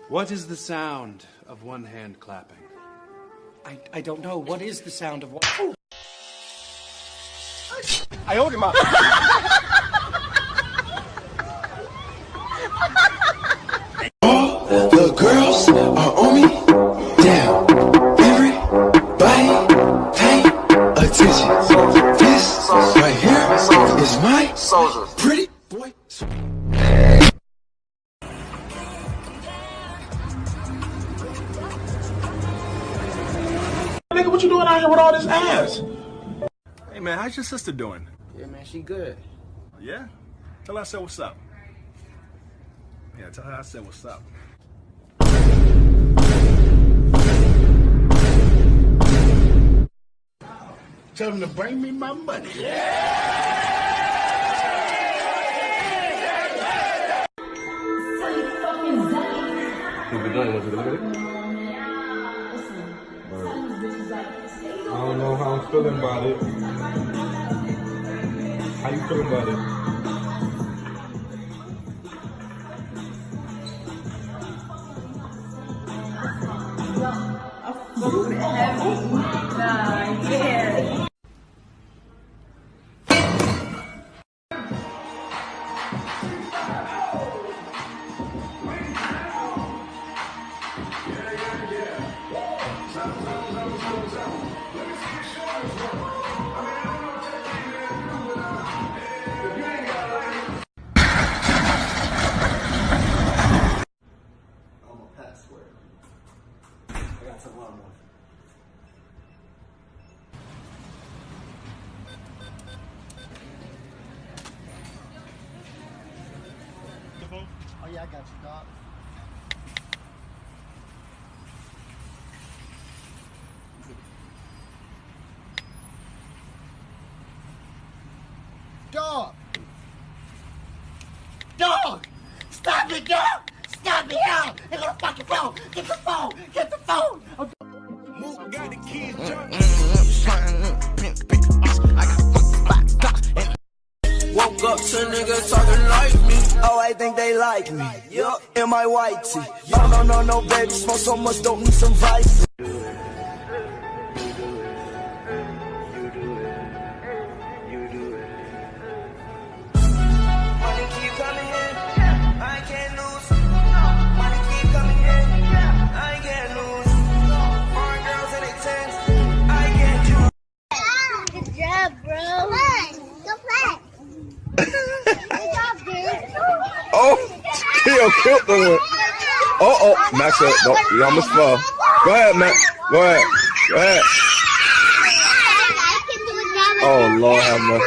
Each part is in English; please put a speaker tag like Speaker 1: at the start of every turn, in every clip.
Speaker 1: What is the sound of one hand clapping?
Speaker 2: I don't know. What is the sound of what?
Speaker 3: I owed him up.
Speaker 4: All the girls are on me. Damn. Everybody pay attention. This right here is my pretty boy.
Speaker 3: Nigga, what you doing out here with all this ass? Hey man, how's your sister doing?
Speaker 5: Yeah, man, she good.
Speaker 3: Yeah? Tell her I said what's up. Yeah, tell her I said what's up. Tell them to bring me my money.
Speaker 6: I don't know how I'm feeling about it. How you feeling about it?
Speaker 7: Yeah.
Speaker 5: Oh yeah, I got you, dog. Dog! Dog! Stop it, dog! Stop it, dog! They're gonna fucking phone! Get the phone! Get the phone!
Speaker 3: Mook got the keys,
Speaker 4: Woke up to niggas talking like me. Oh, I think they like me. Yup, in my white tee. No, baby. Smoke so much, don't need some vice. Money keep coming in. I can't lose. Money keep coming in. I can't lose. Foreign girls in their tents. I can't choose.
Speaker 7: Good job, bro. Go play. Good job, dude.
Speaker 6: Oh, Theo killed the one. Oh, Max, don't, you almost fell. Go ahead, Max. Go ahead. Go ahead. Oh, Lord have mercy.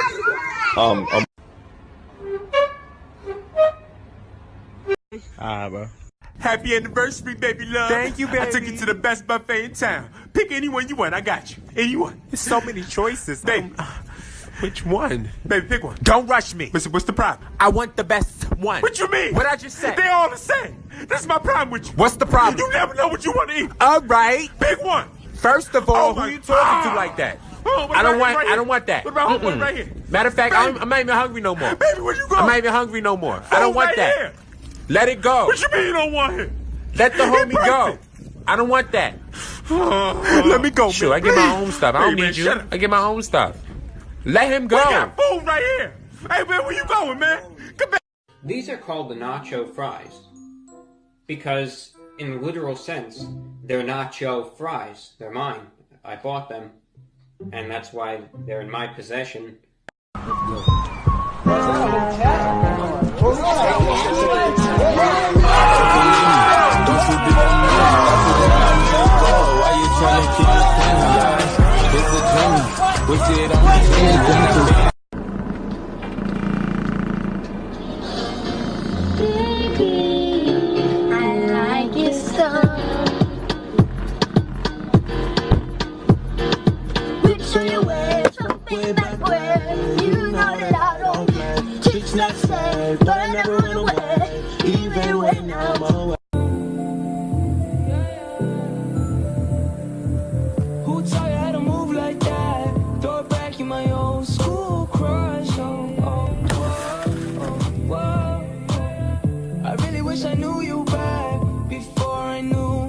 Speaker 6: Alright, bro.
Speaker 3: Happy anniversary, baby love. Thank you, baby. I took you to the best buffet in town. Pick anyone you want. I got you. Anyone.
Speaker 8: There's so many choices.
Speaker 3: Baby.
Speaker 8: Which one?
Speaker 3: Baby, pick one.
Speaker 8: Don't rush me.
Speaker 3: What's the problem?
Speaker 8: I want the best one.
Speaker 3: What you mean?
Speaker 8: What I just said.
Speaker 3: They all the same. This is my problem with you.
Speaker 8: What's the problem?
Speaker 3: You never know what you want to eat.
Speaker 8: All right.
Speaker 3: Pick one.
Speaker 8: First of all,
Speaker 3: Oh
Speaker 8: who
Speaker 3: my-
Speaker 8: you talking to like that?
Speaker 3: Oh,
Speaker 8: I don't want that.
Speaker 3: What about homeboy right here?
Speaker 8: Matter of fact,
Speaker 3: Baby.
Speaker 8: I'm not even hungry no more.
Speaker 3: Baby, where you going?
Speaker 8: I'm not even hungry no more. I don't want
Speaker 3: right
Speaker 8: that.
Speaker 3: Here.
Speaker 8: Let it go.
Speaker 3: What you mean you don't want him?
Speaker 8: Let the homie go.
Speaker 3: perfect.
Speaker 8: I don't want that.
Speaker 3: Let me go,
Speaker 8: Sure,
Speaker 3: man.
Speaker 8: I get my
Speaker 3: Please.
Speaker 8: own stuff. I don't
Speaker 3: Hey, man,
Speaker 8: need you.
Speaker 3: shut up.
Speaker 8: I get my own stuff. Let him go.
Speaker 3: We got food right here. Hey, man, where you going, man? Come back.
Speaker 9: These are called the nacho fries because, in the literal sense, they're nacho fries. They're mine. I bought them, and that's why they're in my possession.
Speaker 7: But I never run away, even when I'm away.
Speaker 10: Who taught you how to move like that? Throw it back in my old school crush. I really wish I knew you back before brand new.